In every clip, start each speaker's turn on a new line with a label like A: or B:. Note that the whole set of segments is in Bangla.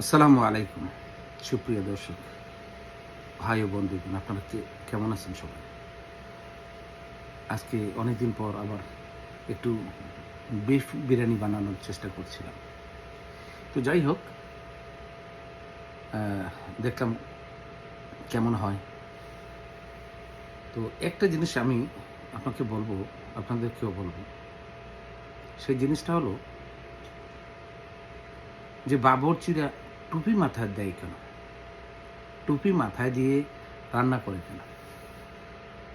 A: আসসালামু আলাইকুম সুপ্রিয় দর্শক ভাই ও বন্ধুগণ, আপনারা কেমন আছেন সবাই? আজকে অনেকদিন পর আবার একটু বিফ বিরিয়ানি বানানোর চেষ্টা করছিলাম। তো যাই হোক, দেখলাম কেমন হয়। তো একটা জিনিস আমি আপনাকে বলবো, আপনাদেরকেও বলবো। সেই জিনিসটা হলো যে বাবুর্চিরা টুপি মাথায় দেয় কেন? টুপি মাথায় দিয়ে রান্না করে কেন?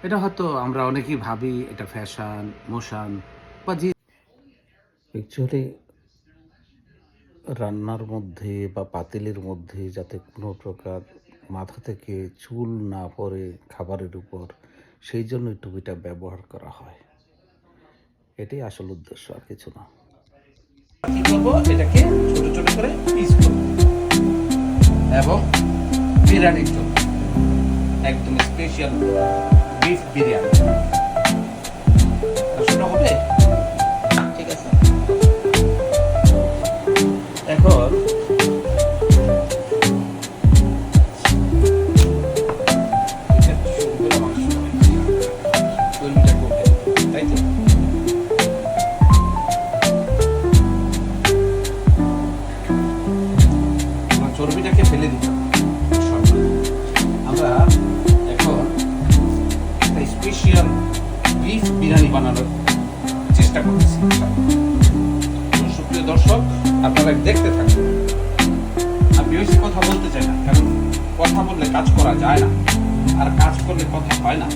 A: এটা হয়তো আমরা অনেকেই ভাবি এটা ফ্যাশন, মোশন বা যে অ্যাকচুয়ালি রান্নার মধ্যে বা পাতিলের মধ্যে যাতে কোনো প্রকার মাথা থেকে চুল না পড়ে খাবারের উপর, সেই জন্য টুপিটা ব্যবহার করা হয়। এটাই আসল উদ্দেশ্য, আর কিছু না।
B: কি করব, এটাকে ছোট ছোট করে পিস করব এবং বিরিয়ানির জন্য একদম স্পেশাল বিফ বিরিয়ানি সেটা হবে। ঠিক আছে, এখন তাই তো চর্বিটাকে ফেলে দিতাম। আমরা এখন একটা স্পেশাল বিফ বিরিয়ানি বানানোর চেষ্টা করতেছি। তো সুপ্রিয় দর্শক, আপনারা দেখতে থাকুন। আমি বেশি কথা বলতে চাই না, কারণ কথা বললে কাজ করা যায় না, আর কাজ করলে কথা হয় না।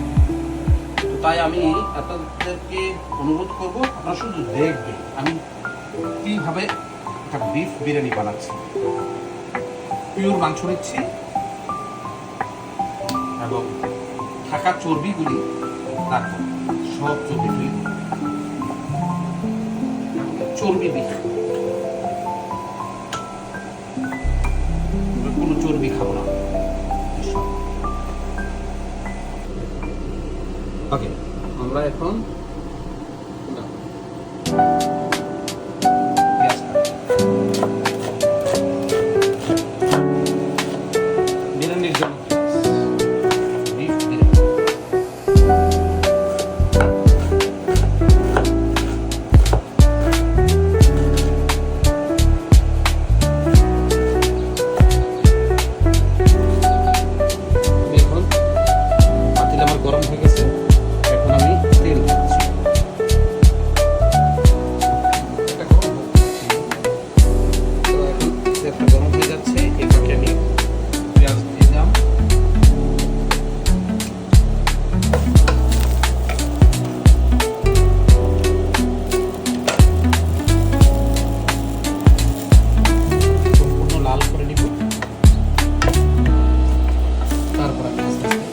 B: তো তাই আমি আপনাদেরকে অনুরোধ করব, আপনারা শুধু দেখবেন আমি কিভাবে একটা বিফ বিরিয়ানি বানাচ্ছি। পিওর মাংস নিচ্ছি এবং থাকা চর্বিগুলি রাখবো, সব চর্বিগুলি চর্বি বিফ, কোনো চর্বি খাবো না। ওকে, আমরা এখন বিরিয়ানির জন্য বিফ বিরিয়ানি এখন পাতিল আমার গরম হয়ে গেছে। এখন আমি তেল দিচ্ছি। এটা গরম হচ্ছে, তো এখন তেলটা গরম হয়ে যাচ্ছে। এটাকে আমি পেঁয়াজ দিয়ে দিলাম। সম্পূর্ণ লাল করে নিব, তারপর আমি আস্তে আস্তে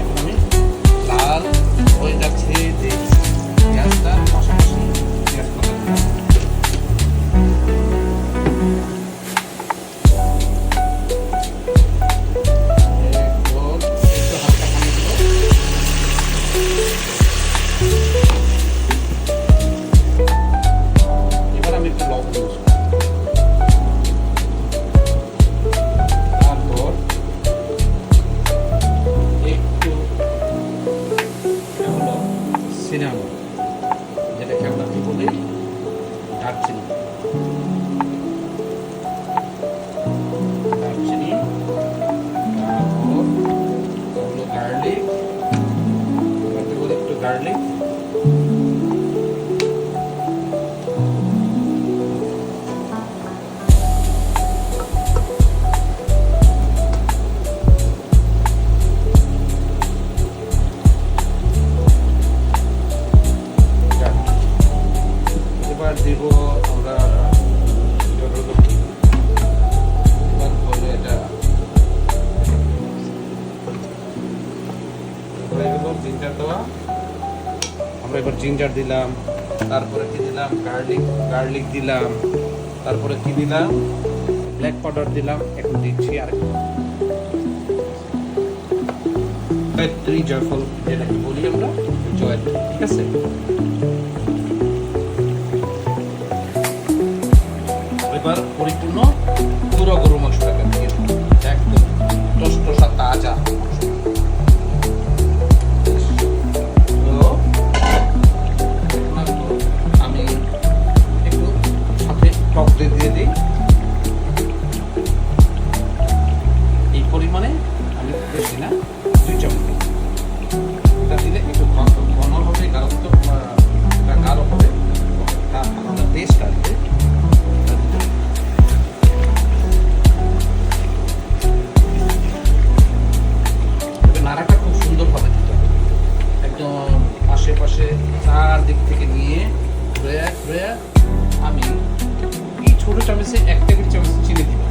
B: এখন আমি লাল হয়ে যাচ্ছে যে পেঁয়াজটা, পাশাপাশি পেঁয়াজ পাতা দিলাম। এরপর একটু হালকা পানি দিব। এবার আমি একটু লবণ ইউজ করব। তারপর একটু হলো সিনামন, যেটাকে আমরা কি বলি, দারচিনি। দারচিনি, তারপর হলো গার্লিক, একটু গার্লিক, এবার দিব আমরা এবার হলো এটা হয়ে গেল জিঞ্জার দেওয়া। আমরা এবার জিঞ্জার দিলাম, তারপরে কি দিলাম, গার্লিক দিলাম, তারপরে কি দিলাম, ব্ল্যাক পাউডার দিলাম। এখন দিচ্ছি আরেকটু জয়ত্রী জয়ফল যেটাকে বলি আমরা, জয়ত্রী, ঠিক আছে। এবার পরিপূর্ণ পুরো গরু মাংসটাকে দিয়ে দিই। একদম টসটসা তাজা মাংস। তো এখন একটু আমি একটু সাথে টক দই দিয়ে দিই। এই পরিমাণে আমি বেশি না, 2 চামচ। এটা দিলে একটু ঘন হবে, গাঢ়ত্ব গাঢ় হবে, তার আলাদা টেস্ট আসবে। নাড়াটা খুব সুন্দরভাবে দিতে হবে, একদম আশেপাশে চারদিক থেকে নিয়ে ঘুরে ঘুরে আমি এই ছোট চামচে 1 টেবিল চামচ চিনি দিব।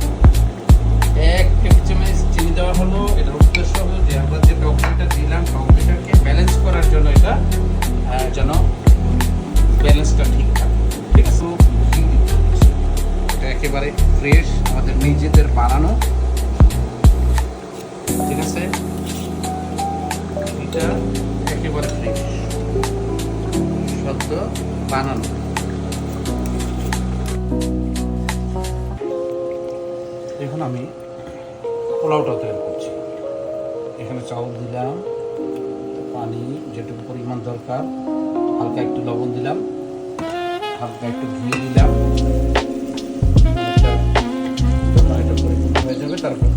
B: 1 টেবিল চামচ চিনি দেওয়া হলো, এটার উদ্দেশ্য হলো যে আমরা যে টকটা দিলাম, টকটাকে ব্যালেন্স করার জন্য, এটা যেন ব্যালেন্সটা ঠিক থাকে, ঠিক আছে। এটা একেবারে ফ্রেশ, আমাদের নিজেদের বানানো, ঠিক আছে। এটা একেবারে ফ্রেশ, সদ্য বানানো। এখন আমি পোলাওটা তৈরি করছি। এখানে চাউল দিলাম, পানি যেটুকু পরিমাণ দরকার, হালকা একটু লবণ দিলাম, হালকা একটু ঘি দিলাম। যখন এটা পরিপূর্ণ হয়ে যাবে তারপর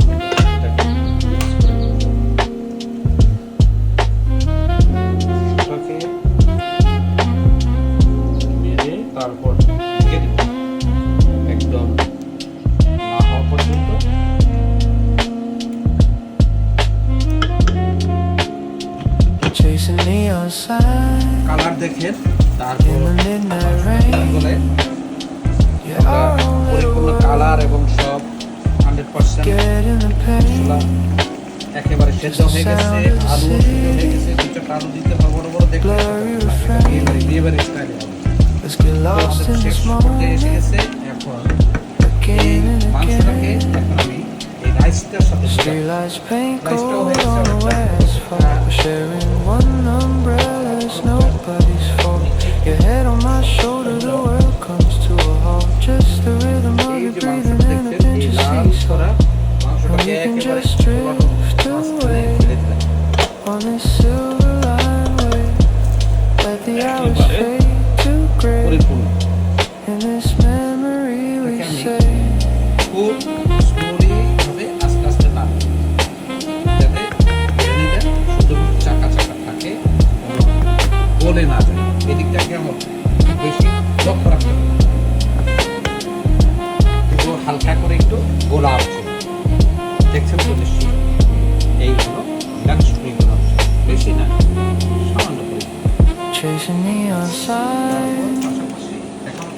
B: মেরে তারপর ঢেকে দিব একদম না হওয়া পর্যন্ত। কালার দেখেন, তারপর বলে পরিপূর্ণ কালার এবং সব 100% একেবারে সেদ্ধ হয়ে গেছে। আলু সেদ্ধ হয়ে গেছে, 2টা আলু দিতে হবে বড় বড়, দেখলে বিয়েবাড়ি স্টাইলে হবে। শেষ পর্যায়ে এসে গেছে। এখন এই মাংসটাকে এখন আমি এই রাইসটার সাথে রাইসটাও হয়ে পরিপূর্ণ খুব স্লোলি ভাবে আস্তে আস্তে নাড়ব, যাতে বিরিয়ানিটা শুধু চাকা চাকা থাকে, গলে না যায়। এদিকটাকে আমার বেশি লক্ষ্য রাখতে হবে। এগুলো হালকা করে একটু গোলা আসছে, দেখছেন তো নিশ্চয়ই। এই হলো ডান্স পরিমাণ, বেশি না, সামান্য পরিমাণ।
C: Chasing me outside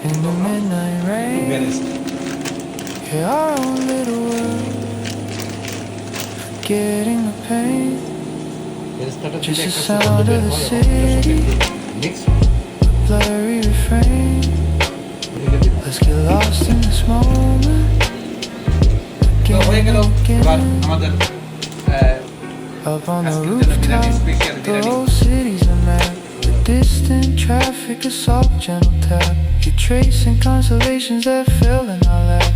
C: in the midnight rain. Yeah, our own little world, forgetting the pain. Just the sound of the city, a blurry refrain. Let's get lost in this moment. Again and again. Up on the rooftop, the whole city's a map. The distant traffic, a soft gentle tap. You're tracing constellations that fell in our lap.